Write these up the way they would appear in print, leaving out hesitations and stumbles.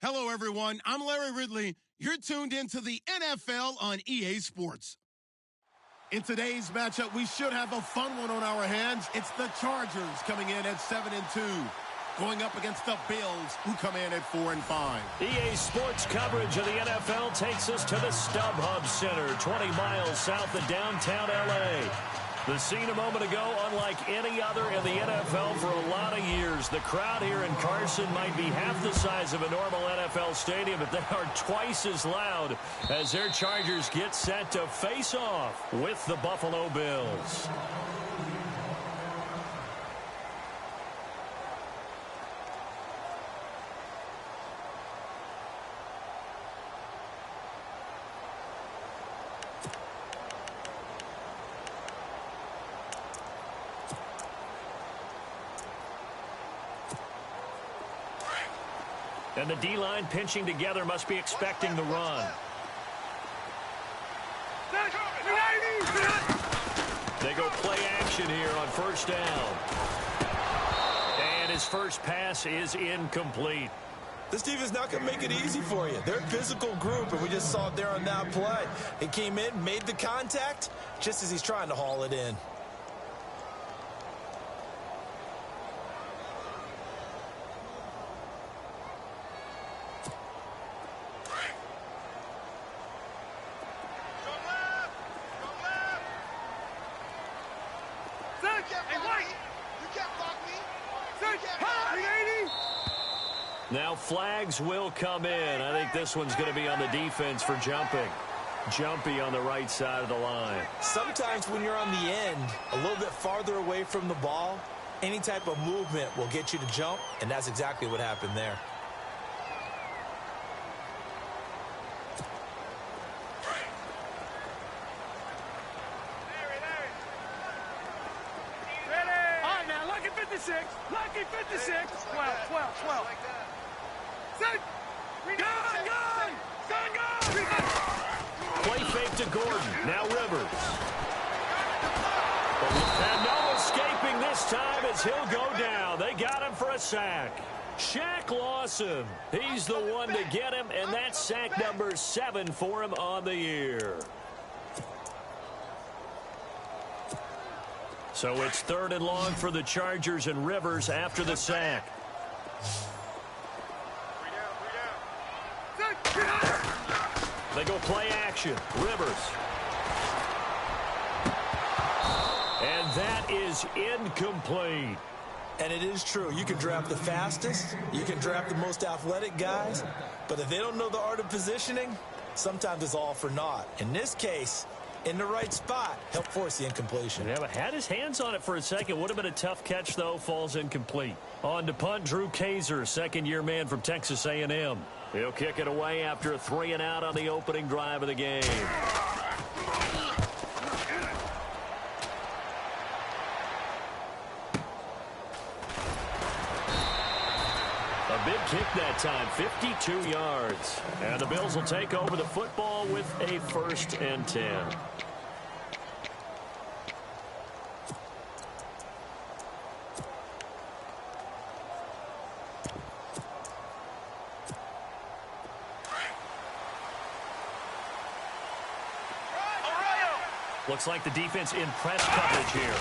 Hello, everyone. I'm Larry Ridley. You're tuned into the NFL on EA Sports. In today's matchup, we should have a fun one on our hands. It's the Chargers coming in at 7-2, going up against the Bills, who come in at 4-5. EA Sports coverage of the NFL takes us to the StubHub Center, 20 miles south of downtown L.A. The scene a moment ago, unlike any other in the NFL for a lot of years. The crowd here in Carson might be half the size of a normal NFL stadium, but they are twice as loud as their Chargers get set to face off with the Buffalo Bills. And the D-line pinching together must be expecting the run. They go play action here on first down. And his first pass is incomplete. This defense not going to make it easy for you. They're a physical group, and we just saw it there on that play. He came in, made the contact, just as he's trying to haul it in. Now flags will come in. I think this one's going to be on the defense for jumping. Jumpy on the right side of the line. Sometimes when you're on the end, a little bit farther away from the ball, any type of movement will get you to jump, and that's exactly what happened there. All right, now, lucky 56. Lucky 56. 12. Play fake to Gordon. Now Rivers. And no escaping this time as he'll go down. They got him for a sack. Shaq Lawson. He's the one to get him, and that's sack number 7 for him on the year. So it's 3rd and long for the Chargers and Rivers after the sack. They go play action. Rivers. And that is incomplete. And it is true. You can draft the fastest. You can draft the most athletic guys. But if they don't know the art of positioning, sometimes it's all for naught. In this case, in the right spot, help force the incompletion. Yeah, but had his hands on it for a second. Would have been a tough catch, though. Falls incomplete. On to punt, Drew Kaiser, second-year man from Texas A&M. He'll kick it away after a 3-and-out on the opening drive of the game. A big kick that time, 52 yards. And the Bills will take over the football with a 1st and 10. Looks like the defense in press coverage here.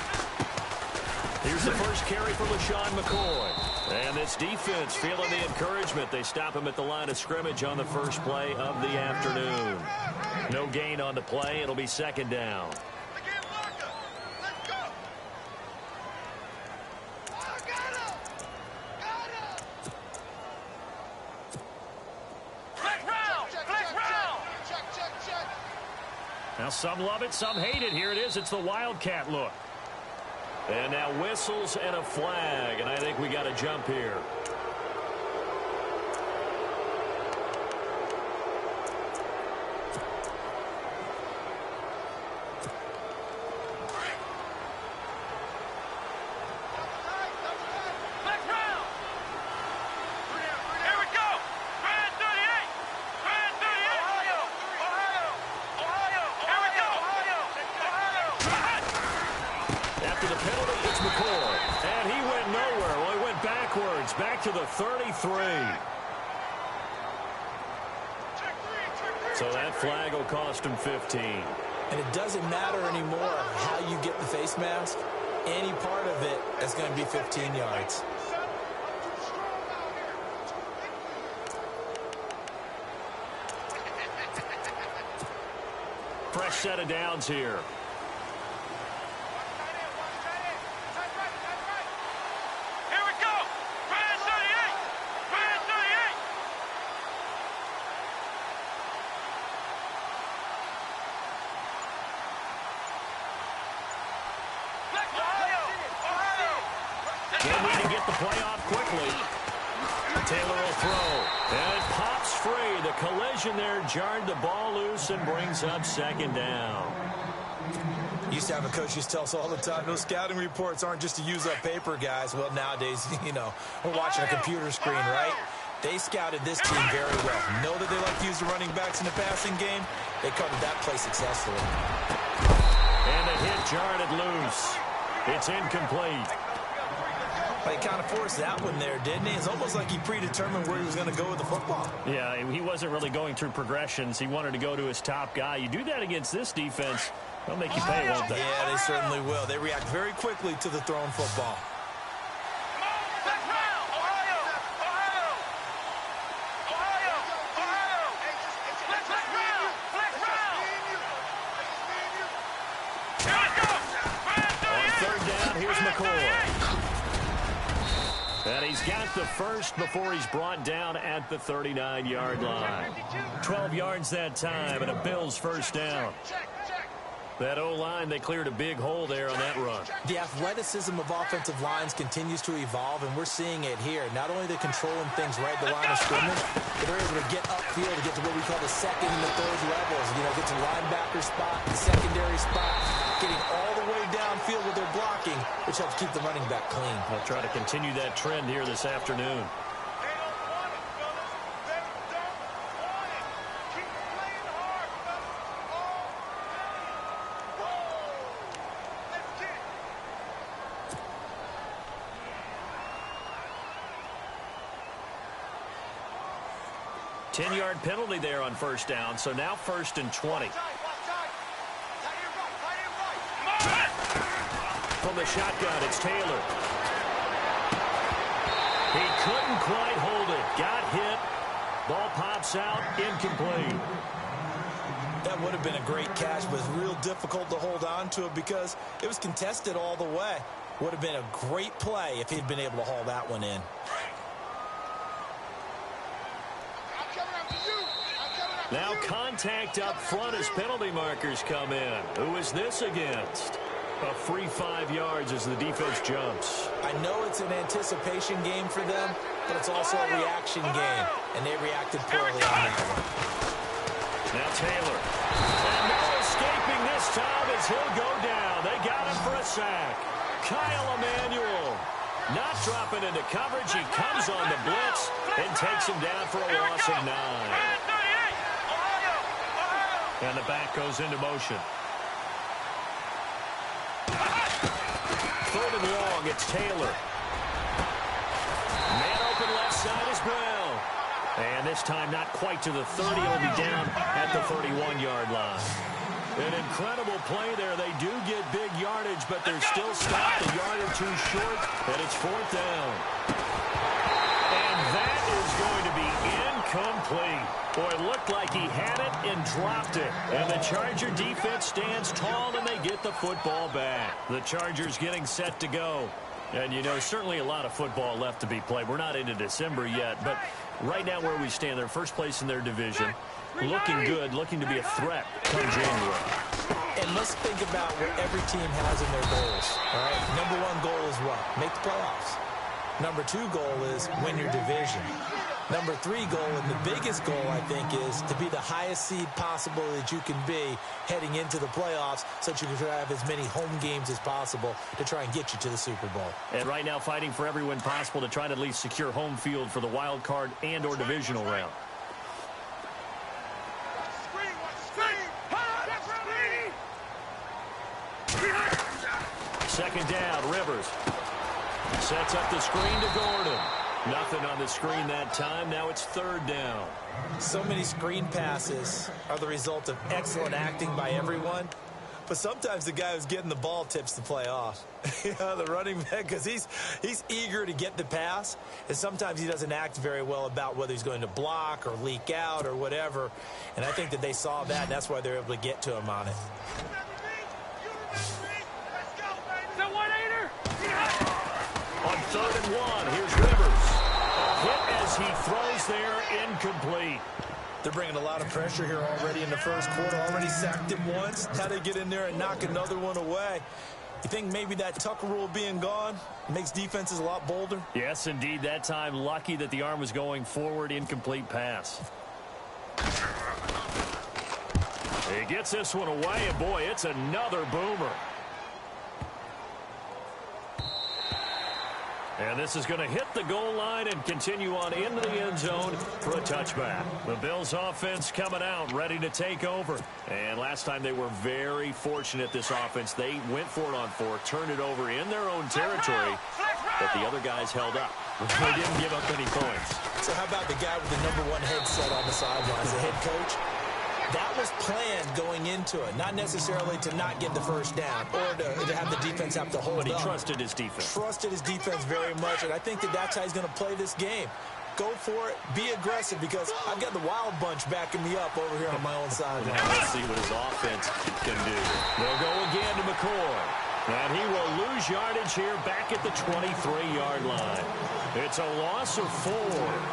Here's the first carry for LaShawn McCoy. And this defense feeling the encouragement. They stop him at the line of scrimmage on the first play of the afternoon. No gain on the play. It'll be 2nd down. Now some love it, some hate it. Here it is. It's the Wildcat look. And now whistles and a flag. And I think we got a jump here. Back to the 33. So that flag will cost him 15. And it doesn't matter anymore how you get the face mask. Any part of it is going to be 15 yards. Fresh set of downs here. They need to get the play off quickly. Taylor will throw. And it pops free. The collision there jarred the ball loose and brings up second down. Used to have a coach used to tell us all the time, those scouting reports aren't just to use up paper, guys. Well, nowadays, we're watching a computer screen, right? They scouted this team very well. Know that they like to use the running backs in the passing game. They covered that play successfully. And the hit jarred it loose. It's incomplete. He kind of forced that one there, didn't he? It's almost like he predetermined where he was going to go with the football. Yeah, he wasn't really going through progressions. He wanted to go to his top guy. You do that against this defense, they'll make you pay, won't they? Yeah, they certainly will. They react very quickly to the thrown football. On third down, here's McCoy. And he's got the first before he's brought down at the 39-yard line. 12 yards that time, and a Bills first down. That O-line, they cleared a big hole there on that run. The athleticism of offensive lines continues to evolve, and we're seeing it here. Not only are they controlling things right at the line of scrimmage, but they're able to get upfield to get to what we call the second and the third levels. Get to linebacker spot, the secondary spot, getting all the way downfield with their blocking, which helps keep the running back clean. They'll try to continue that trend here this afternoon. Ten-yard penalty there on first down, so now first and 20. From the shotgun, it's Taylor. He couldn't quite hold it. Got hit. Ball pops out, incomplete. That would have been a great catch, but it's real difficult to hold on to it because it was contested all the way. Would have been a great play if he'd been able to haul that one in. Now contact up front as penalty markers come in. Who is this against? A free 5 yards as the defense jumps. I know it's an anticipation game for them, but it's also a reaction game, and they reacted poorly on that one. Now Taylor. And no escaping this time as he'll go down. They got him for a sack. Kyle Emanuel not dropping into coverage. He comes on the blitz and takes him down for a loss of 9. And the back goes into motion. Third and long, it's Taylor. Man open left side is Brown. And this time not quite to the 30. It'll be down at the 31-yard line. An incredible play there. They do get big yardage, but they're still stopped a yard or two short, and it's fourth down. And that is going to be incomplete. Boy, it looked like he had it and dropped it. And the Charger defense stands tall, and they get the football back. The Chargers getting set to go. And, certainly a lot of football left to be played. We're not into December yet, but right now where we stand, they're first place in their division. Looking good, looking to be a threat come January. And let's think about what every team has in their goals. All right, number one goal is what? Make the playoffs. Number two goal is win your division. Number three goal, and the biggest goal, I think, is to be the highest seed possible that you can be heading into the playoffs so that you can have as many home games as possible to try and get you to the Super Bowl. And right now fighting for every win possible to try to at least secure home field for the wild card and or divisional round. Second down, Rivers. Sets up the screen to Gordon. Nothing on the screen that time. Now it's third down. So many screen passes are the result of excellent acting by everyone. But sometimes the guy who's getting the ball tips the play off. The running back, because he's eager to get the pass, and sometimes he doesn't act very well about whether he's going to block or leak out or whatever. And I think that they saw that, and that's why they're able to get to him on it. On 3rd and 1, here's Rivers. A hit as he throws there, incomplete. They're bringing a lot of pressure here already in the first quarter. Already sacked him once. Now they get in there and knock another one away. You think maybe that Tucker rule being gone makes defenses a lot bolder? Yes, indeed. That time, lucky that the arm was going forward. Incomplete pass. He gets this one away, and boy, it's another boomer. And this is going to hit the goal line and continue on into the end zone for a touchback. The Bills offense coming out, ready to take over. And last time they were very fortunate, this offense. They went for it on 4, turned it over in their own territory, but the other guys held up. They didn't give up any points. So how about the guy with the #1 headset on the sidelines, the head coach? That was planned going into it, not necessarily to not get the first down or to have the defense have to hold up. But he trusted his defense. Trusted his defense very much, and I think that that's how he's going to play this game. Go for it, be aggressive, because I've got the wild bunch backing me up over here on my own side. Now let's see what his offense can do. They'll go again to McCoy. And he will lose yardage here back at the 23-yard line. It's a loss of 4.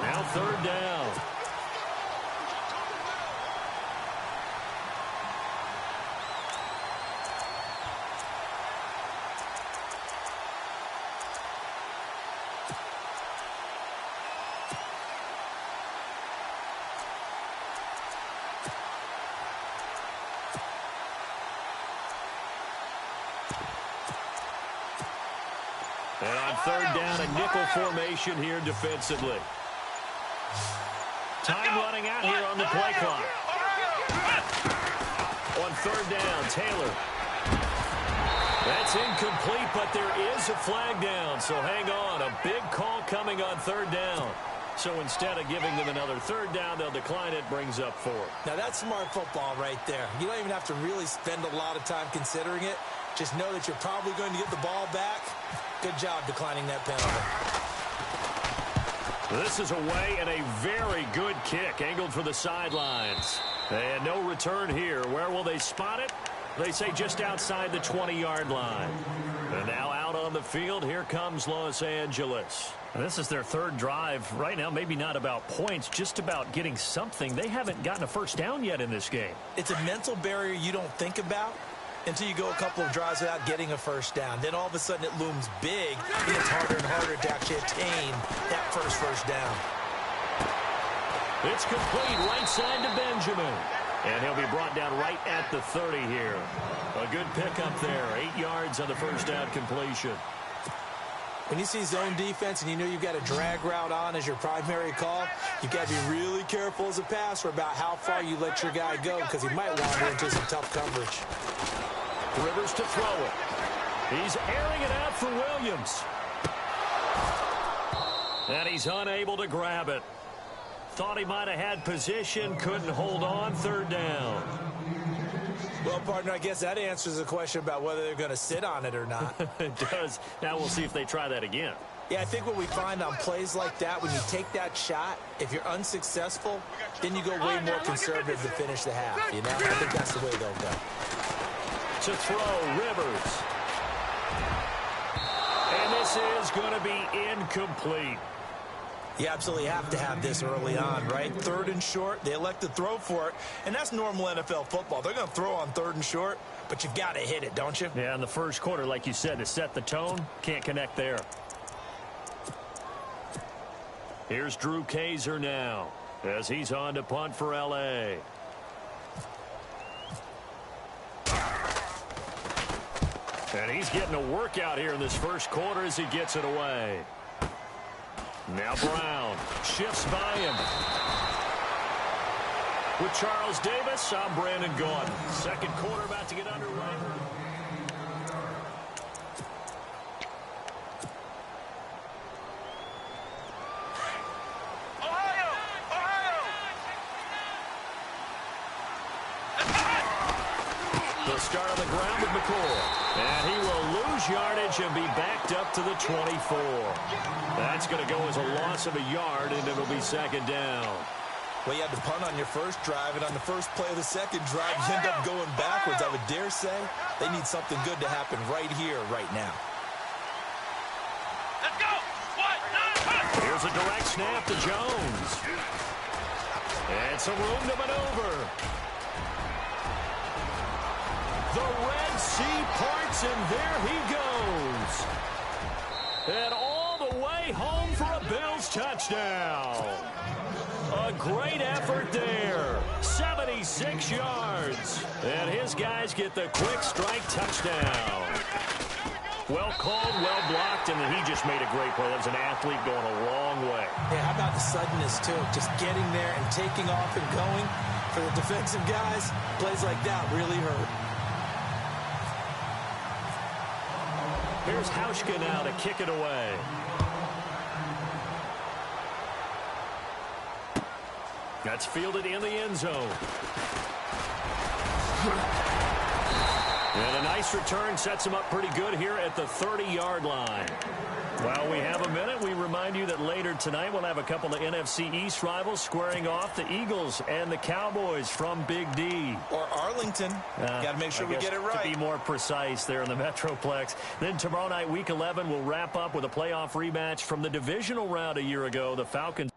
Now 3rd down. And on 3rd down, a nickel formation here defensively. Time running out here on the play clock. On 3rd down, Taylor. That's incomplete, but there is a flag down, so hang on. A big call coming on 3rd down. So instead of giving them another 3rd down, they'll decline it, brings up 4. Now that's smart football right there. You don't even have to really spend a lot of time considering it. Just know that you're probably going to get the ball back. Good job declining that penalty. This is away and a very good kick, angled for the sidelines. And no return here. Where will they spot it? They say just outside the 20-yard line. And now out on the field, here comes Los Angeles. This is their 3rd drive. Right now, maybe not about points, just about getting something. They haven't gotten a first down yet in this game. It's a mental barrier you don't think about until you go a couple of drives without getting a first down. Then all of a sudden it looms big. It gets harder and harder to actually attain that first down. It's complete right side to Benjamin. And he'll be brought down right at the 30 here. A good pickup there. 8 yards on the first down completion. When you see zone defense and you know you've got a drag route on as your primary call, you've got to be really careful as a passer about how far you let your guy go, because he might wander into some tough coverage. Rivers to throw it. He's airing it out for Williams. And he's unable to grab it. Thought he might have had position, couldn't hold on. 3rd down. Well, partner, I guess that answers the question about whether they're going to sit on it or not. It does. Now we'll see if they try that again. Yeah, I think what we find on plays like that, when you take that shot, if you're unsuccessful, then you go way more conservative to finish the half, you know? I think that's the way they'll go. To throw, Rivers. And this is going to be incomplete. You absolutely have to have this early on, right? 3rd and short, they elect to throw for it, and that's normal NFL football. They're going to throw on 3rd and short, but you've got to hit it, don't you? Yeah, in the first quarter, like you said, to set the tone, can't connect there. Here's Drew Kaiser now, as he's on to punt for L.A. And he's getting a workout here in this first quarter as he gets it away. Now Brown shifts by him. With Charles Davis, I'm Brandon Gordon. Second quarter about to get underway. They'll start on the ground with McCoy. And he will lose yardage and be backed up to the 24. That's going to go as a loss of a yard, and it'll be second down. Well, you had to punt on your first drive, and on the first play of the second drive, you end up going backwards. I would dare say they need something good to happen right here, right now. Let's go. Here's a direct snap to Jones. And some room to maneuver. The Red Sea parts, and there he goes. And all the way home for a Bills touchdown. A great effort there. 76 yards. And his guys get the quick strike touchdown. Well called, well blocked, and then he just made a great play. That was an athlete going a long way. Yeah, how about the suddenness, too? Just getting there and taking off and going. For the defensive guys, plays like that really hurt. Here's Hauschka now to kick it away. That's fielded in the end zone. And a nice return sets him up pretty good here at the 30-yard line. While we have a minute, we remind you that later tonight we'll have a couple of NFC East rivals squaring off, the Eagles and the Cowboys from Big D. Or Arlington. Got to make sure we get it right. To be more precise there in the Metroplex. Then tomorrow night, Week 11, we'll wrap up with a playoff rematch from the divisional round a year ago. The Falcons.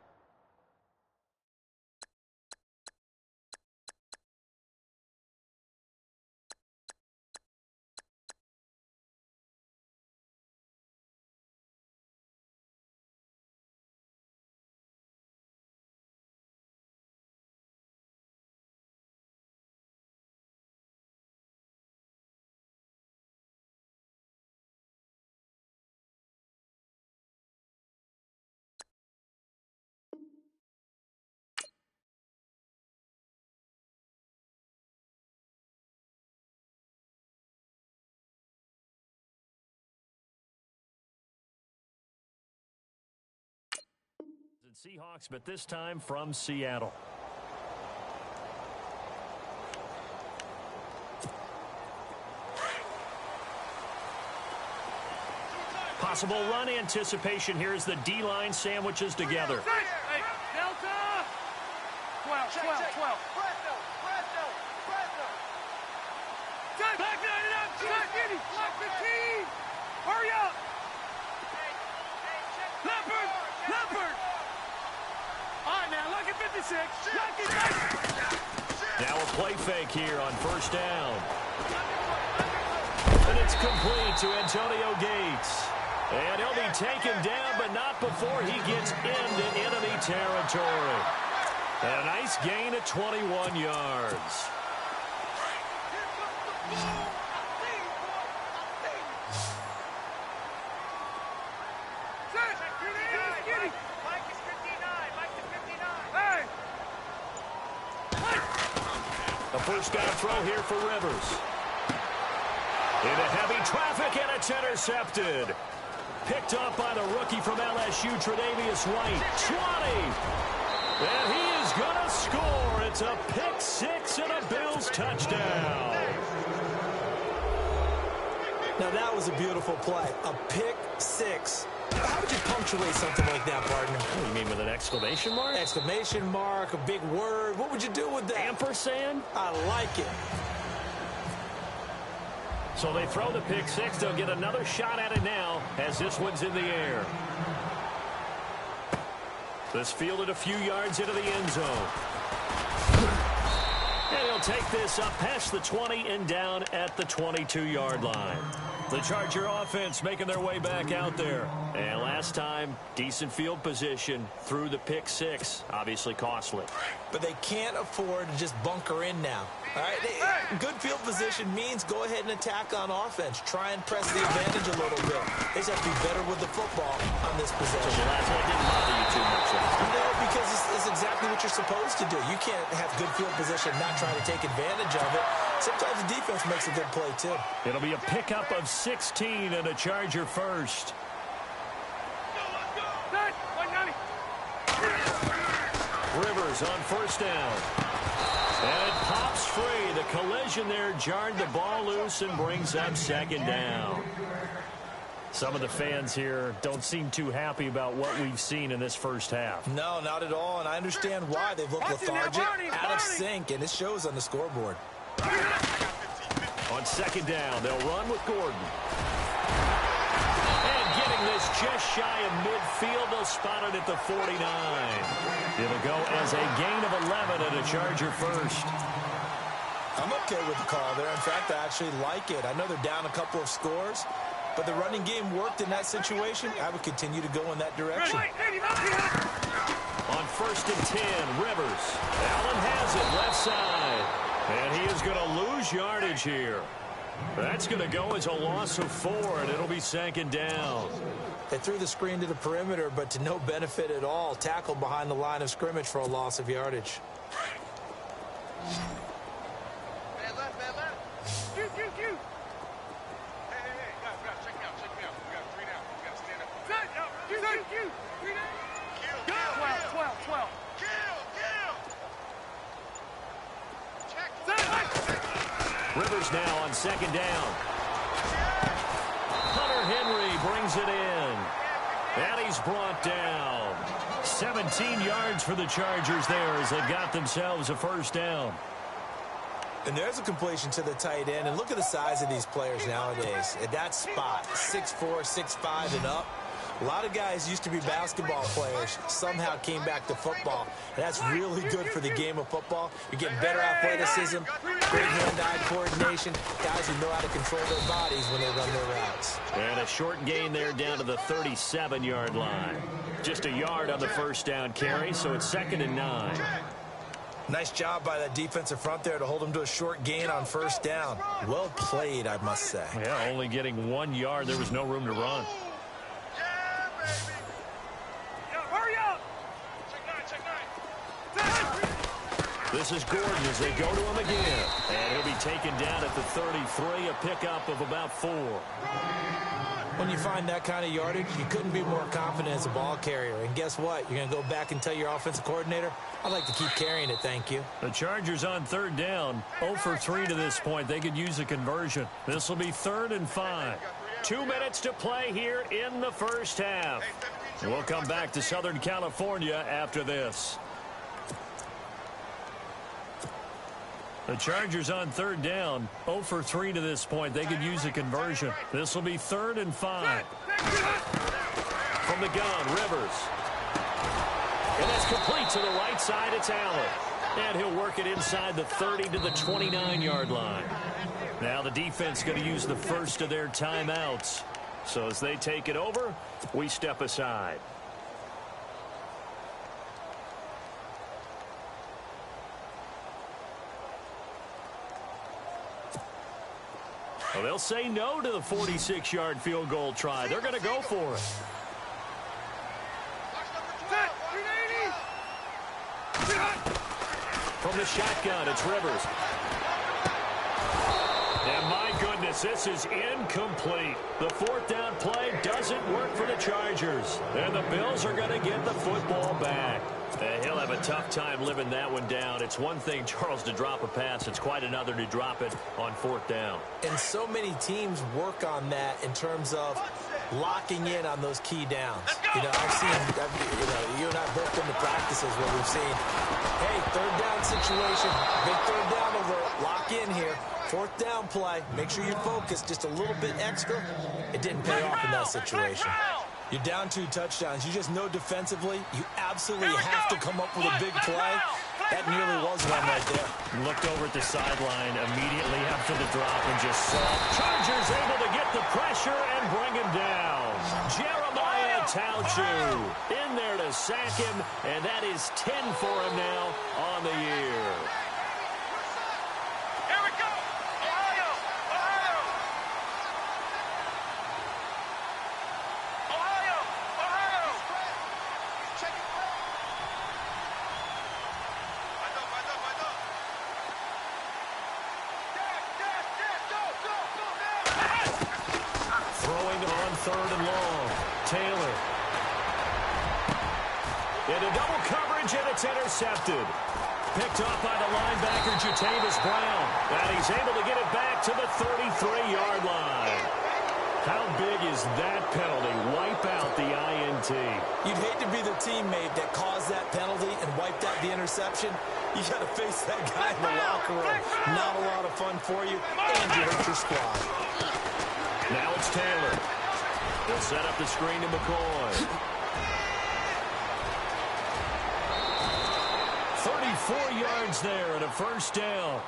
Seahawks, but this time from Seattle. Possible run anticipation here as the D-line sandwiches together. Hey, Delta. 12. Back it up. Black 15. Hurry up. Leopard. All right, now, look at 56. Now a play fake here on first down. And it's complete to Antonio Gates. And he'll be taken down, but not before he gets into enemy territory. And a nice gain of 21 yards. A first down throw here for Rivers. Into heavy traffic, and it's intercepted. Picked up by the rookie from LSU, Tre'Davious White. 20. And he is going to score. It's a pick six and a Bills touchdown. Now, that was a beautiful play. A pick six. How would you punctuate something like that, partner? What do you mean, with an exclamation mark? Exclamation mark, a big word. What would you do with that? Ampersand? I like it. So they throw the pick six. They'll get another shot at it now as this one's in the air. This fielded a few yards into the end zone. And he'll take this up past the 20 and down at the 22-yard line. The Charger offense making their way back out there. And last time, decent field position through the pick six. Obviously costly. But they can't afford to just bunker in now. All right? Good field position means go ahead and attack on offense. Try and press the advantage a little bit. They just have to be better with the football on this possession. So the last one didn't bother you too much. No, because it's exactly what you're supposed to do. You can't have good field position, not try to take advantage of it. Sometimes the defense makes a good play, too. It'll be a pickup of 16 and a Charger first. Rivers on first down. And it pops free. The collision there jarred the ball loose and brings up second down. Some of the fans here don't seem too happy about what we've seen in this first half. No, not at all, and I understand why. They've looked lethargic, out of sync, and it shows on the scoreboard. On second down, they'll run with Gordon. And getting this just shy of midfield, they'll spot it at the 49. It'll go as a gain of 11 and a Charger first. I'm okay with the call there. In fact, I actually like it. I know they're down a couple of scores, but the running game worked in that situation. I would continue to go in that direction. On first and 10, Rivers. Allen has it left side. And he is going to lose yardage here. That's going to go as a loss of 4, and it'll be second down. They threw the screen to the perimeter, but to no benefit at all. Tackled behind the line of scrimmage for a loss of yardage. Man left. Cue. Hey, guys, check me out. We got 3 down. We got to stand up. Cue. 3 down. 12. Rivers now on second down. Hunter Henry brings it in. And he's brought down. 17 yards for the Chargers there as they got themselves a first down. And there's a completion to the tight end. And look at the size of these players nowadays. At that spot, 6'4", 6'5", and up. A lot of guys used to be basketball players, somehow came back to football. And that's really good for the game of football. You're getting better athleticism, great hand-eye coordination, guys who know how to control their bodies when they run their routes. And a short gain there down to the 37-yard line. Just a yard on the first down carry, so it's 2nd and 9. Nice job by that defensive front there to hold them to a short gain on first down. Well played, I must say. Yeah, only getting 1 yard. There was no room to run. This is Gordon as they go to him again. And he'll be taken down at the 33, a pickup of about 4. When you find that kind of yardage, you couldn't be more confident as a ball carrier. And guess what? You're going to go back and tell your offensive coordinator, I'd like to keep carrying it, thank you. The Chargers on third down, 0 for 3 to this point. They could use a conversion. This will be 3rd and 5. 2 minutes to play here in the first half. We'll come back to Southern California after this. The Chargers on third down, 0 for 3 to this point. They could use a conversion. This will be 3rd and 5. From the gun, Rivers. And that's complete to the right side. It's Allen. And he'll work it inside the 30 to the 29-yard line. Now the defense going to use the first of their timeouts. So as they take it over, we step aside. Well, they'll say no to the 46-yard field goal try. They're going to go for it. From the shotgun, it's Rivers. And my goodness, this is incomplete. The 4th down play doesn't work for the Chargers. And the Bills are going to get the football back. He'll have a tough time living that one down. It's one thing, Charles, to drop a pass. It's quite another to drop it on 4th down. And so many teams work on that in terms of locking in on those key downs. You know, I've seen, you and I both been to practices where we've seen, hey, 3rd down situation, big 3rd down alert, lock in here. 4th down play, make sure you're focused just a little bit extra. It didn't pay off in that situation. You're down 2 touchdowns. You just know defensively you absolutely have to come up with a big play. That nearly was one right there. Looked over at the sideline immediately after the drop and just saw Chargers able to get the pressure and bring him down. Jeremiah Tauchu in there to sack him, and that is 10 for him now on the year. Throwing on 3rd and long. Taylor. Into double coverage, and it's intercepted. picked off by the linebacker, Jatavis Brown. And he's able to get it back to the 33-yard line. How big is that penalty? Wipe out the INT. You'd hate to be the teammate that caused that penalty and wiped out the interception. You got to face that guy in the locker room. Not a lot of fun for you, and you hurt your squad. Now it's Taylor. He'll set up the screen to McCoy. 34 yards there and a first down.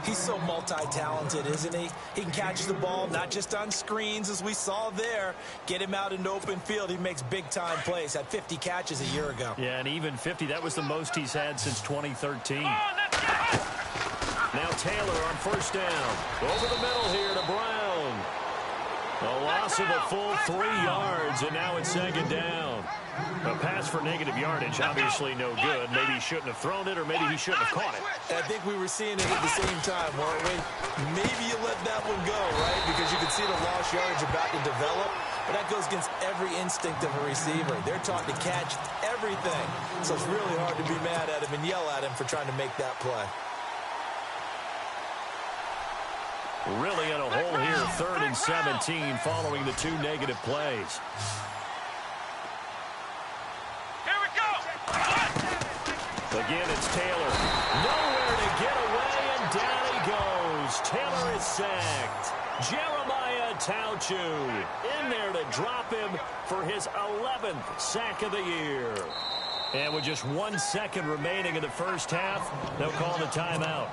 He's so multi-talented, isn't he? He can catch the ball, not just on screens, as we saw there. Get him out into open field. He makes big-time plays. Had 50 catches a year ago. Yeah, and even 50, that was the most he's had since 2013. Now Taylor on first down. Over the middle here to Brown. A loss of a full 3 yards, and now it's second down. A pass for negative yardage, obviously no good. Maybe he shouldn't have thrown it, or maybe he shouldn't have caught it. I think we were seeing it at the same time, weren't we? Maybe you let that one go, right? Because you can see the lost yardage about to develop. But that goes against every instinct of a receiver. They're taught to catch everything. So it's really hard to be mad at him and yell at him for trying to make that play. Really in a hole here, 3rd and 17 following the 2 negative plays. Here we go. Again, it's Taylor. Nowhere to get away, and down he goes. Taylor is sacked. Jeremiah Tauchu in there to drop him for his 11th sack of the year. And with just 1 second remaining in the first half, they'll call the timeout.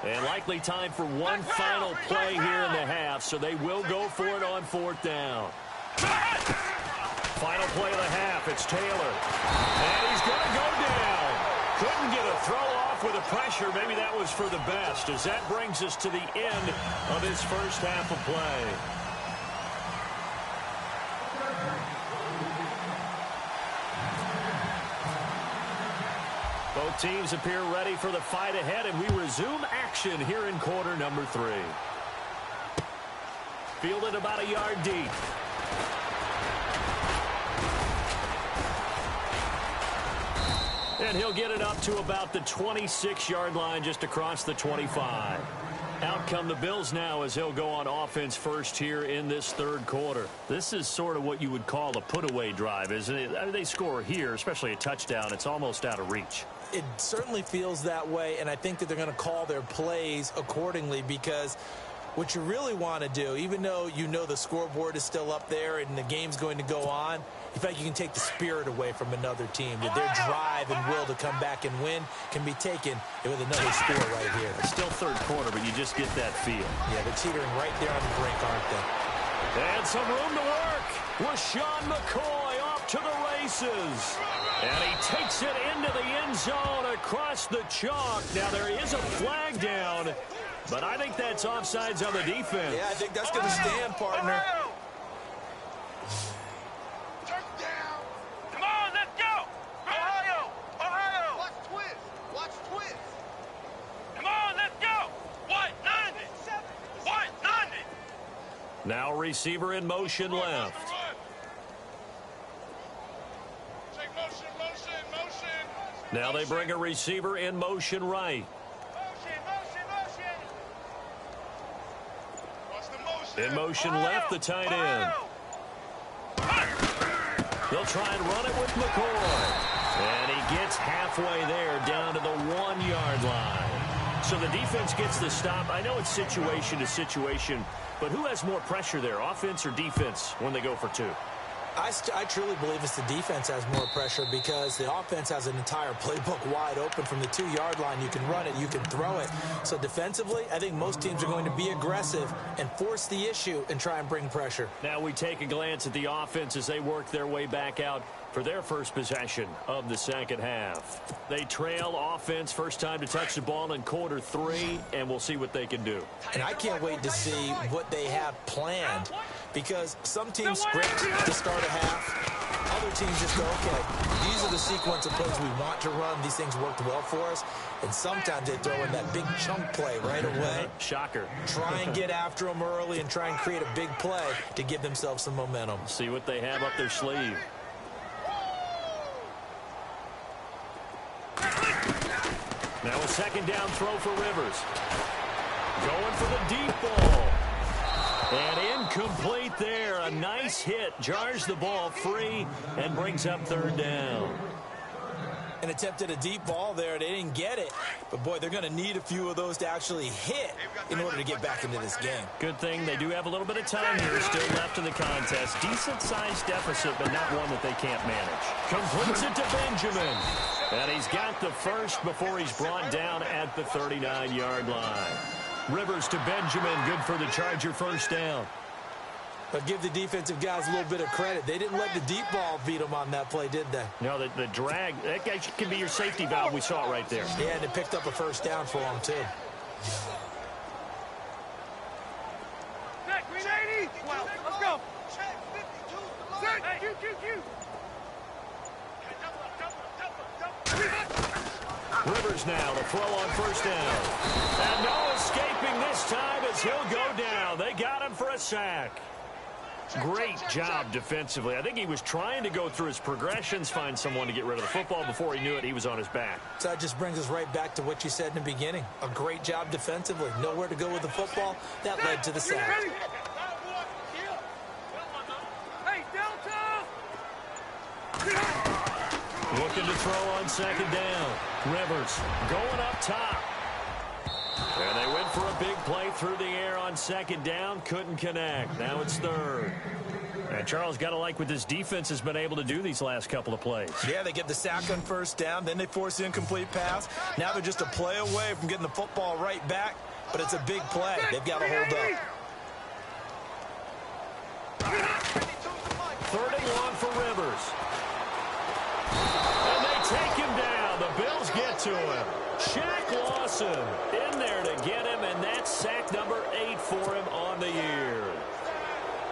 And likely time for one final play here in the half, so they will go for it on 4th down. Final play of the half, it's Taylor. And he's going to go down. Couldn't get a throw off with the pressure. Maybe that was for the best, as that brings us to the end of his first half of play. Both teams appear ready for the fight ahead, and we resume action here in quarter number 3. Fielded about a yard deep. And he'll get it up to about the 26-yard line, just across the 25. Out come the Bills now as he'll go on offense first here in this 3rd quarter. This is sort of what you would call a put-away drive, isn't it? I mean, they score here, especially a touchdown. It's almost out of reach. It certainly feels that way, and I think that they're going to call their plays accordingly, because what you really want to do, even though you know the scoreboard is still up there and the game's going to go on, in fact, you can take the spirit away from another team. That their drive and will to come back and win can be taken with another score right here. It's still 3rd quarter, but you just get that feel. Yeah, they're teetering right there on the brink, aren't they? And some room to work. LaShawn McCoy off to the races. And he takes it into the end zone across the chalk. Now, there is a flag down, but I think that's offsides on the defense. Yeah, I think that's going to stand, partner. Come on, let's go. Ohio. Watch twist. Come on, let's go. White 90. White 90. Now receiver in motion left. Take motion. Now they bring a receiver in motion right. In motion left, the tight end. They'll try and run it with McCoy. And he gets halfway there, down to the 1-yard line. So the defense gets the stop. I know it's situation to situation, but who has more pressure there, offense or defense, when they go for 2? I truly believe it's the defense has more pressure, because the offense has an entire playbook wide open from the 2-yard line. You can run it, you can throw it. So defensively, I think most teams are going to be aggressive and force the issue and try and bring pressure. Now we take a glance at the offense as they work their way back out for their first possession of the second half. They trail offense, first time to touch the ball in quarter 3, and we'll see what they can do. And I can't wait to see what they have planned, because some teams script to start a half, Other teams just go, okay, these are the sequence of plays we want to run. These things worked well for us. And sometimes they throw in that big chunk play right away. Shocker. Try and get after them early and try and create a big play to give themselves some momentum. See what they have up their sleeve. Now a second down throw for Rivers. Going for the deep ball. And incomplete there. A nice hit. Jars the ball free and brings up third down. An attempt at a deep ball there. They didn't get it. But, boy, they're going to need a few of those to actually hit in order to get back into this game. Good thing they do have a little bit of time here still left in the contest. Decent-sized deficit, but not one that they can't manage. Completes it to Benjamin. And he's got the first before he's brought down at the 39-yard line. Rivers to Benjamin. Good for the Charger first down. But give the defensive guys a little bit of credit. They didn't let the deep ball beat them on that play, did they? No, the drag, that guy can be your safety valve. We saw it right there. Yeah, and it picked up a first down for them, too. Check, 380. Well, let's go. Check, 52. Check, Q. Rivers now to throw on first down. And no escaping this time as he'll go down. They got him for a sack. Great job defensively. I think he was trying to go through his progressions, find someone to get rid of the football. Before he knew it, he was on his back. So that just brings us right back to what you said in the beginning. A great job defensively. Nowhere to go with the football. That led to the sack. Hey, Delta! Looking to throw on second down. Rivers going up top. And they went for a big play through the air on second down. Couldn't connect. Now it's third. And Charles, got to like what this defense has been able to do these last couple of plays. Yeah, they get the sack on first down. Then they force the incomplete pass. Now they're just a play away from getting the football right back. But it's a big play. They've got to hold up. Third and long for Rivers. And they take him down. The Bills get to him. Shaq Lawson in there to get him, and that's sack number 8 for him on the year.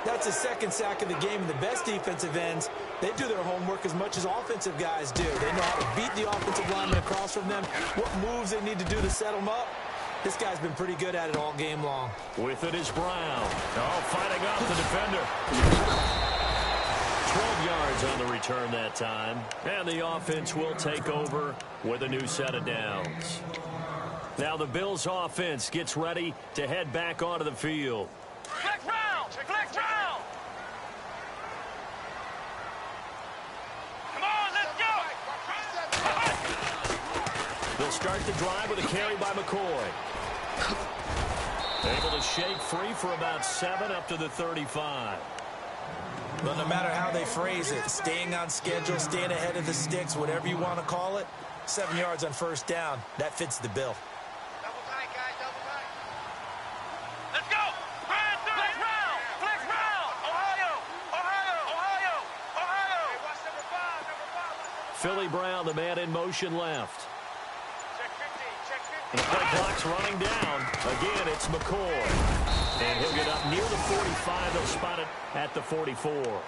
That's his second sack of the game. And the best defensive ends, they do their homework as much as offensive guys do. They know how to beat the offensive lineman across from them, what moves they need to do to set them up. This guy's been pretty good at it all game long. With it is Brown. Oh, fighting off the defender. 12 yards on the return that time. And the offense will take over with a new set of downs. Now the Bills offense gets ready to head back onto the field. Flex round! Flex round! Come on, let's go! They'll start the drive with a carry by McCoy. Able to shake free for about 7 up to the 35. Well, no matter how they phrase it, staying on schedule, staying ahead of the sticks, whatever you want to call it, 7 yards on first down, that fits the bill. Double tight, guys, double tight. Let's go! Flex round! Flex round! Ohio! Hey, watch number 5. Philly Brown, the man in motion left. Check 50, check 50. And the play clock's running down. Again, it's McCoy. And he'll get up near the 45. They'll spot it at the 44.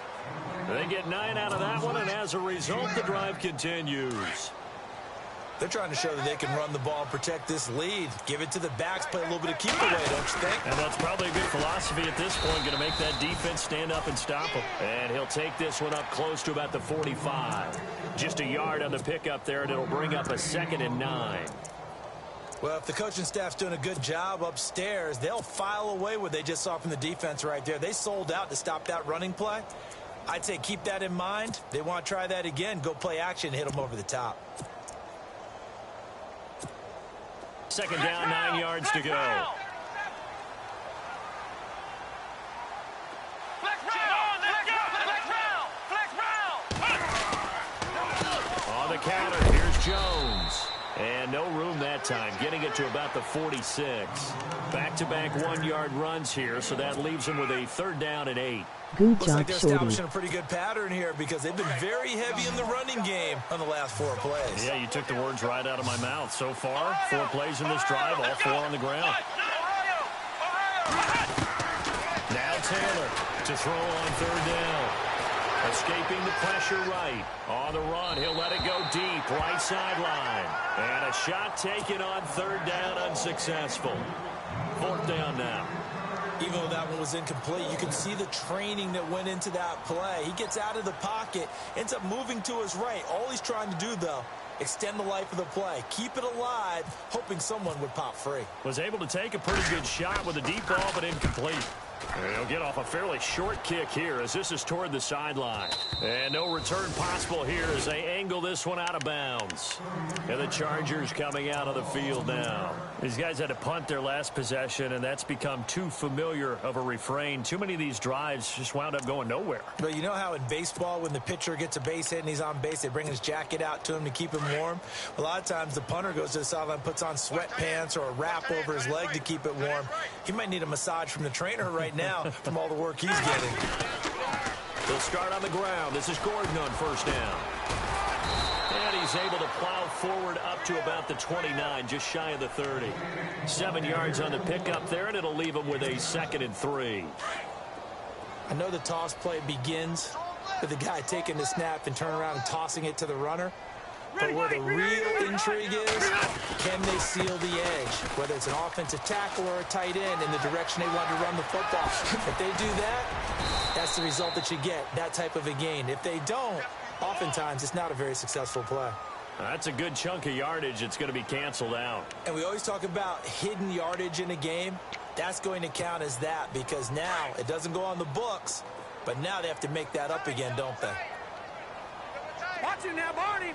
They get 9 out of that one, and as a result, the drive continues. They're trying to show that they can run the ball, protect this lead, give it to the backs, play a little bit of keep away, don't you think? And that's probably a good philosophy at this point, going to make that defense stand up and stop him. And he'll take this one up close to about the 45. Just a yard on the pickup there, and it'll bring up a 2nd and 9. Well, if the coaching staff's doing a good job upstairs, they'll file away what they just saw from the defense right there. They sold out to stop that running play. I'd say keep that in mind. They want to try that again. Go play action, hit them over the top. Second down, 9 yards to go. On the counter, here's Jones. And no room that time, getting it to about the 46. Back-to-back 1-yard runs here, so that leaves them with a 3rd down and 8. Good Looks job, like they're Shorty. establishing a pretty good pattern here because they've been very heavy in the running game on the last 4 plays. Yeah, you took the words right out of my mouth. So far, 4 plays in this drive, all 4 on the ground. Now Taylor to throw on 3rd down. Escaping the pressure right. On the run, he'll let it go deep, right sideline. And a shot taken on third down, unsuccessful. Fourth down now. Even though that one was incomplete, you can see the training that went into that play. He gets out of the pocket, ends up moving to his right. All he's trying to do, though, extend the life of the play. Keep it alive, hoping someone would pop free. Was able to take a pretty good shot with a deep ball, but incomplete. And he'll get off a fairly short kick here as this is toward the sideline. And no return possible here as they angle this one out of bounds. And the Chargers coming out of the field now. These guys had to punt their last possession, and that's become too familiar of a refrain. Too many of these drives just wound up going nowhere. But you know how in baseball, when the pitcher gets a base hit and he's on base, they bring his jacket out to him to keep him warm? A lot of times the punter goes to the sideline, puts on sweatpants or a wrap over his leg to keep it warm. He might need a massage from the trainer right now from all the work he's getting. They'll start on the ground. This is Gordon on first down. And he's able to plow forward up to about the 29, just shy of the 30. 7 yards on the pickup there, and it'll leave him with a 2nd and 3. I know the toss play begins with the guy taking the snap and turning around and tossing it to the runner. But where the real intrigue is, can they seal the edge? Whether it's an offensive tackle or a tight end in the direction they want to run the football. If they do that, that's the result that you get, that type of a gain. If they don't, oftentimes it's not a very successful play. That's a good chunk of yardage. It's going to be canceled out. And we always talk about hidden yardage in a game. That's going to count as that because now it doesn't go on the books, but now they have to make that up again, don't they? Watch it now, Barney.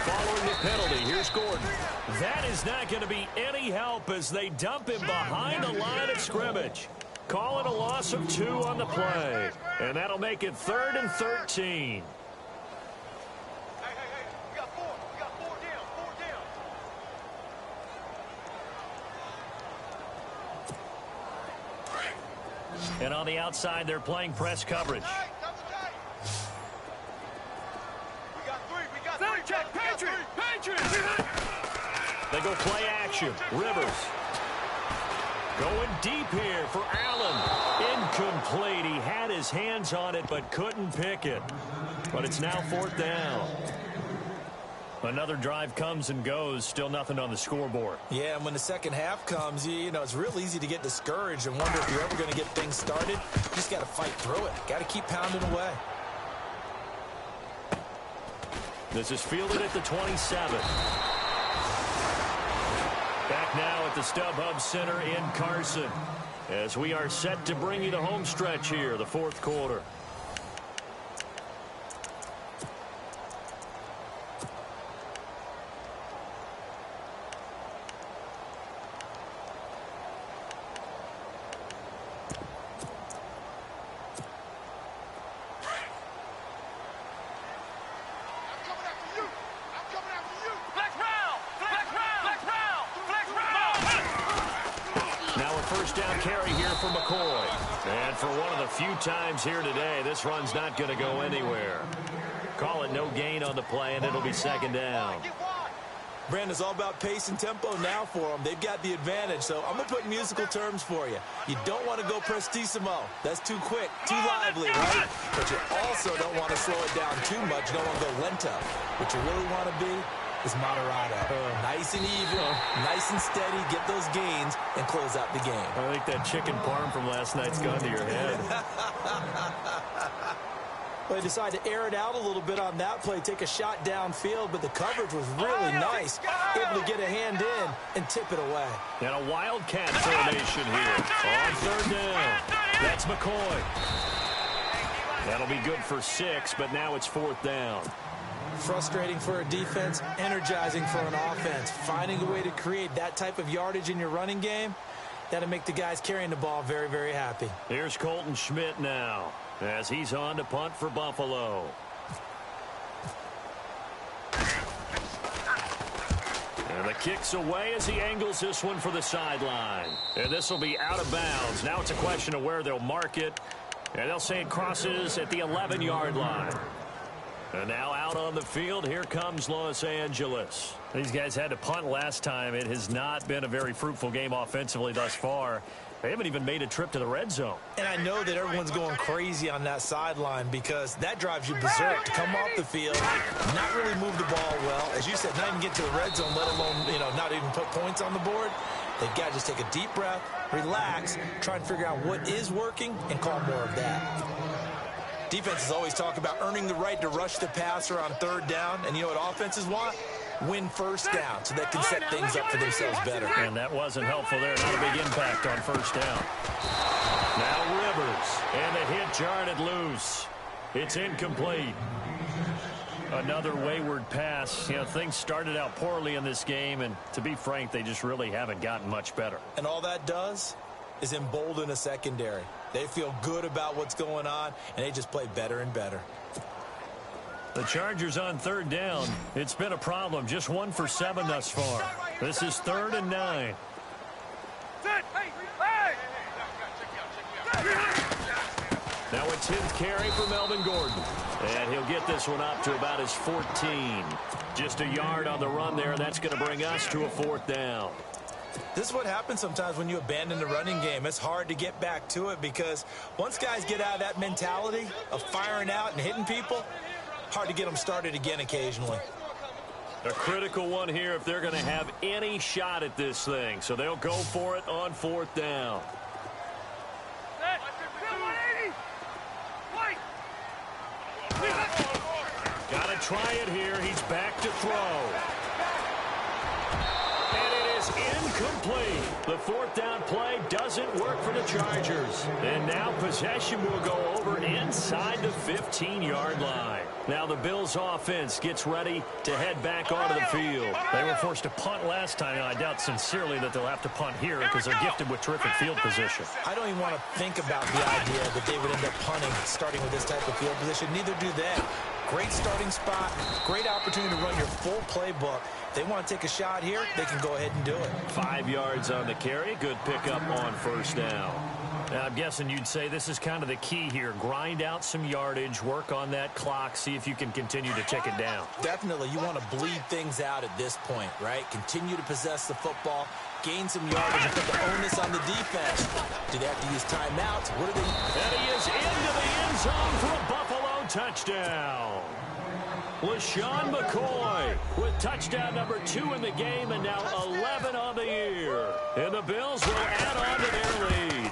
Following the penalty, here's Gordon. That is not going to be any help as they dump him behind the line of scrimmage. Call it a loss of 2 on the play. And that'll make it 3rd and 13. Hey, we got 4. We got 4 down. 4 down. And on the outside, they're playing press coverage. They go play action. Rivers. Going deep here for Allen. Incomplete. He had his hands on it but couldn't pick it. But it's now 4th down. Another drive comes and goes. Still nothing on the scoreboard. Yeah, and when the second half comes, you know, it's real easy to get discouraged and wonder if you're ever going to get things started. You just got to fight through it. Got to keep pounding away. This is fielded at the 27. Back now at the StubHub Center in Carson as we are set to bring you the home stretch here, the 4th quarter. Few times here today, this run's not going to go anywhere. Call it no gain on the play, and it'll be 2nd down. Brandon's all about pace and tempo now for them. They've got the advantage, so I'm going to put musical terms for you. You don't want to go prestissimo. That's too quick, too lively, right? But you also don't want to slow it down too much. You don't want to go lento. What you really want to be is moderato. Nice and even, nice and steady, get those gains, and close out the game. I think that chicken parm from last night's gone to your head. Well, they decided to air it out a little bit on that play, take a shot downfield, but the coverage was really nice. Able to get a hand in and tip it away. And a wildcat formation here on 3rd down. That's McCoy. That'll be good for 6, but now it's 4th down. Frustrating for a defense, energizing for an offense. Finding a way to create that type of yardage in your running game, that'll make the guys carrying the ball very, very happy. Here's Colton Schmidt now as he's on to punt for Buffalo. And the kick's away as he angles this one for the sideline. And this will be out of bounds. Now it's a question of where they'll mark it. And they'll say it crosses at the 11-yard line. And now out on the field, here comes Los Angeles. These guys had to punt last time. It has not been a very fruitful game offensively thus far. They haven't even made a trip to the red zone. And I know that everyone's going crazy on that sideline because that drives you berserk to come off the field, not really move the ball well. As you said, not even get to the red zone, let alone, not even put points on the board. They've got to just take a deep breath, relax, try and figure out what is working, and call more of that. Defenses always talk about earning the right to rush the passer on third down, and you know what offenses want? Win first down so they can set things up for themselves better. And that wasn't helpful there. Not a big impact on first down. Now Rivers, and the hit jarred loose. It's incomplete. Another wayward pass. Things started out poorly in this game, and to be frank, they just really haven't gotten much better. And all that does is embolden a secondary. They feel good about what's going on, and they just play better and better. The Chargers on third down. It's been a problem. Just 1 for 7 thus far. This is 3rd and 9. Now a 10th carry for Melvin Gordon. And he'll get this one up to about his 14. Just a yard on the run there. That's going to bring us to a 4th down. This is what happens sometimes when you abandon the running game. It's hard to get back to it because once guys get out of that mentality of firing out and hitting people, hard to get them started again occasionally. A critical one here if they're going to have any shot at this thing. So they'll go for it on 4th down. Got to try it here. He's back to throw. And it is incomplete. The 4th down play doesn't work for the Chargers. And now possession will go over inside the 15-yard line. Now the Bills offense gets ready to head back onto the field. They were forced to punt last time. I doubt sincerely that they'll have to punt here because they're gifted with terrific field position. I don't even want to think about the idea that they would end up punting starting with this type of field position. Neither do they. Great starting spot, great opportunity to run your full playbook. If they want to take a shot here, they can go ahead and do it. 5 yards on the carry. Good pickup on first down. Now, I'm guessing you'd say this is kind of the key here. Grind out some yardage, work on that clock, see if you can continue to tick it down. Definitely. You want to bleed things out at this point, right? Continue to possess the football, gain some yardage, and put the onus on the defense. Do they have to use timeouts? What are they? And he is into the end zone for a Buffalo touchdown. LaShawn McCoy with touchdown number 2 in the game and now 11 on the year. And the Bills will add on to their lead.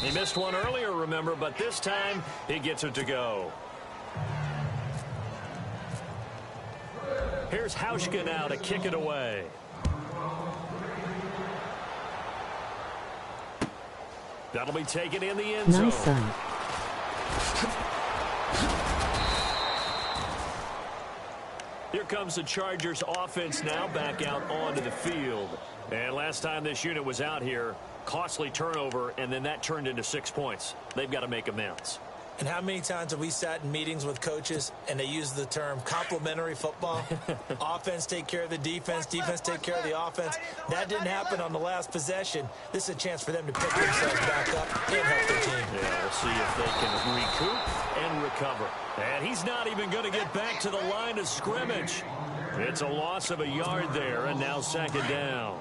He missed one earlier, remember, but this time he gets it to go. Here's Hauschka now to kick it away. That'll be taken in the end zone. Nice. Here comes the Chargers offense now back out onto the field. And last time this unit was out here, costly turnover, and then that turned into 6 points. They've got to make amends. And how many times have we sat in meetings with coaches and they use the term complementary football? Offense take care of the defense, defense take care of the offense. That didn't happen on the last possession. This is a chance for them to pick themselves back up and help their team. Yeah, we'll see if they can recoup and recover. And he's not even going to get back to the line of scrimmage. It's a loss of a yard there, and now 2nd down.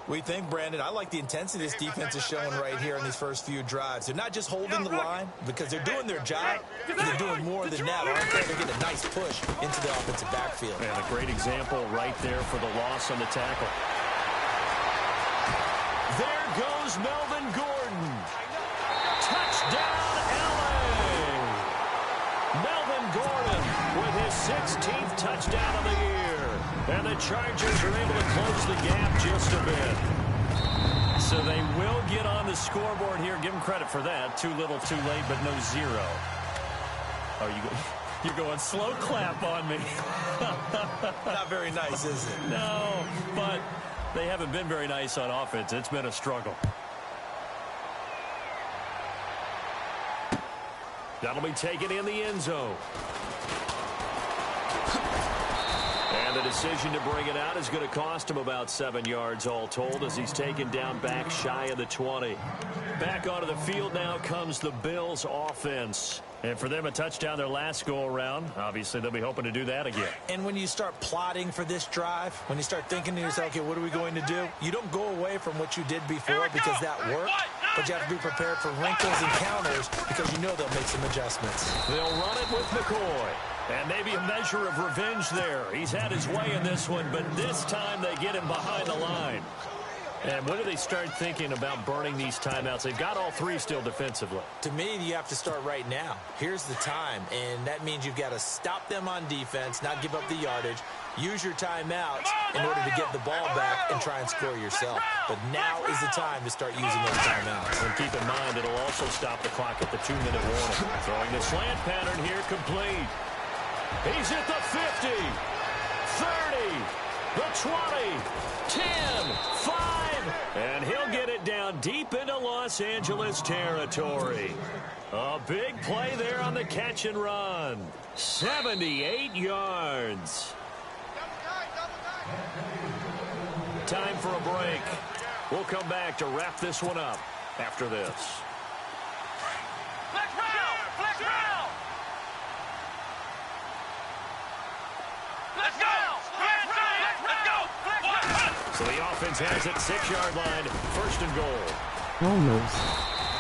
We think, Brandon, I like the intensity this defense is showing right here in these first few drives. They're not just holding the line because they're doing their job, but they're doing more than that, aren't they? They're getting a nice push into the offensive backfield. And a great example right there for the loss on the tackle. There goes Melvin Gordon. Touchdown, L.A. Melvin Gordon with his 16th touchdown of the year. And the Chargers are able to close the gap just a bit. So they will get on the scoreboard here. Give them credit for that. Too little, too late, but no 0. Oh, you're going slow clap on me. Not very nice, is it? No, but they haven't been very nice on offense. It's been a struggle. That'll be taken in the end zone. And And the decision to bring it out is going to cost him about 7 yards all told as he's taken down back shy of the 20. Back onto the field now comes the Bills offense. And for them, a touchdown their last go-around. Obviously, they'll be hoping to do that again. And when you start plotting for this drive, when you start thinking to yourself, okay, what are we going to do? You don't go away from what you did before because that worked. But you have to be prepared for wrinkles and counters because you know they'll make some adjustments. They'll run it with McCoy. And maybe a measure of revenge there. He's had his way in this one, but this time they get him behind the line. And when do they start thinking about burning these timeouts? They've got all three still defensively. To me, you have to start right now. Here's the time, and that means you've got to stop them on defense, not give up the yardage, use your timeouts in order to get the ball back and try and score yourself. But now is the time to start using those timeouts. And keep in mind, it'll also stop the clock at the 2-minute warning. Throwing the slant pattern here complete. He's at the 50, 30, the 20, 10, 5, and he'll get it down deep into Los Angeles territory. A big play there on the catch and run. 78 yards. Time for a break. We'll come back to wrap this one up after this. So the offense has it, 6-yard line, 1st and goal. Almost.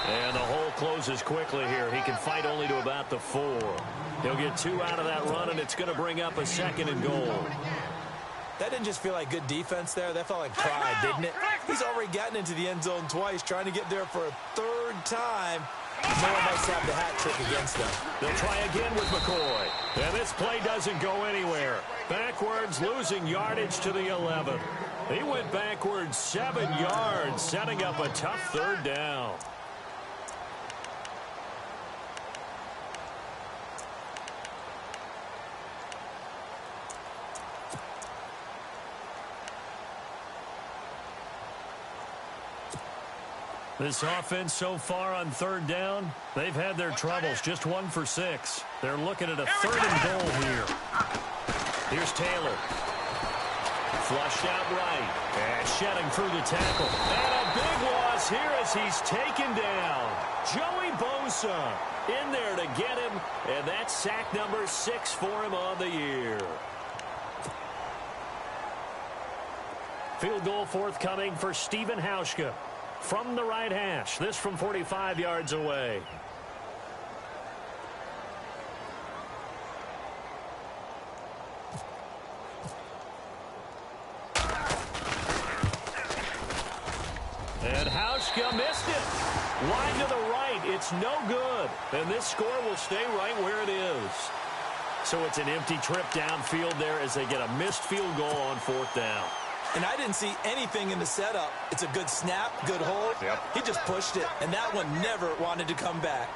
And the hole closes quickly here. He can fight only to about the 4. He'll get 2 out of that run, and it's going to bring up a 2nd and goal. That didn't just feel like good defense there. That felt like pride, didn't it? He's already gotten into the end zone twice, trying to get there for a 3rd time. No one else have the hat trick against them. They'll try again with McCoy. And this play doesn't go anywhere. Backwards, losing yardage to the 11. He went backwards 7 yards, setting up a tough 3rd down. This offense so far on 3rd down, they've had their troubles. Just 1 for 6. They're looking at a 3rd and goal here. Here's Taylor. Flushed out right. And shedding through the tackle. And a big loss here as he's taken down. Joey Bosa in there to get him. And that's sack number 6 for him on the year. Field goal forthcoming for Stephen Hauschka. From the right hash. This from 45 yards away. And Hauschka missed it. Line to the right. It's no good. And this score will stay right where it is. So it's an empty trip downfield there as they get a missed field goal on 4th down. And I didn't see anything in the setup. It's a good snap, good hold. Yep. He just pushed it, and that one never wanted to come back.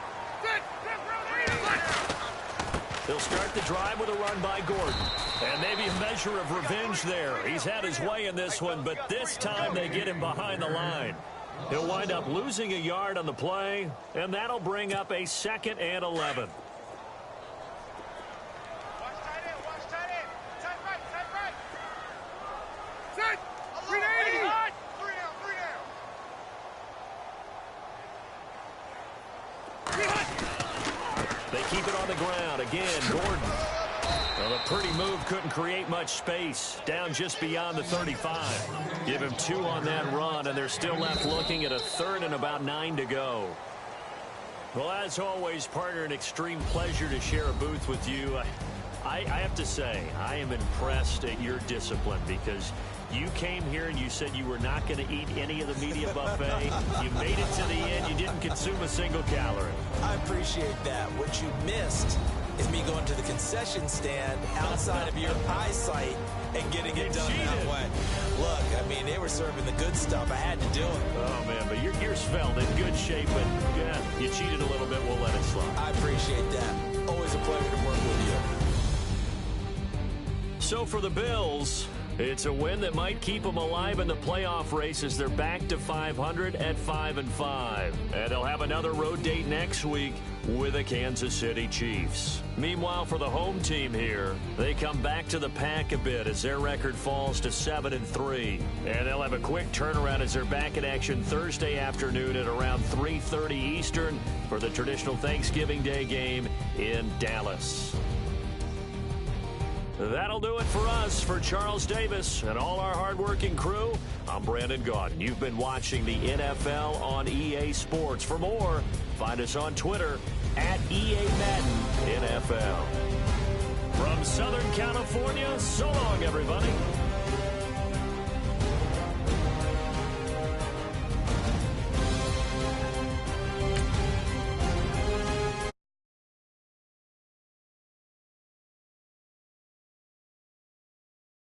They'll start the drive with a run by Gordon. And maybe a measure of revenge there. He's had his way in this one, but this time they get him behind the line. He'll wind up losing a yard on the play, and that'll bring up a 2nd and 11. They keep it on the ground. Again, Gordon. Well, a pretty move couldn't create much space. Down just beyond the 35. Give him 2 on that run, and they're still left looking at a 3rd and about 9 to go. Well, as always, partner, an extreme pleasure to share a booth with you. I have to say, I am impressed at your discipline because you came here and you said you were not going to eat any of the media buffet. You made it to the end. You didn't consume a single calorie. I appreciate that. What you missed is me going to the concession stand outside of your eyesight and getting it done that way. Look, I mean, they were serving the good stuff. I had to do it. Oh, man, but you're svelte, in good shape, but yeah, you cheated a little bit. We'll let it slide. I appreciate that. Always a pleasure to work with you. So for the Bills, It's a win that might keep them alive in the playoff race as they're back to 500 at 5-5. And they'll have another road date next week with the Kansas City Chiefs. Meanwhile, for the home team here, they come back to the pack a bit as their record falls to 7-3. And they'll have a quick turnaround as they're back in action Thursday afternoon at around 3:30 Eastern for the traditional Thanksgiving Day game in Dallas. That'll do it for us. For Charles Davis and all our hardworking crew, I'm Brandon Gaudin. You've been watching the NFL on EA Sports. For more, find us on Twitter at EA Madden NFL. From Southern California, so long, everybody.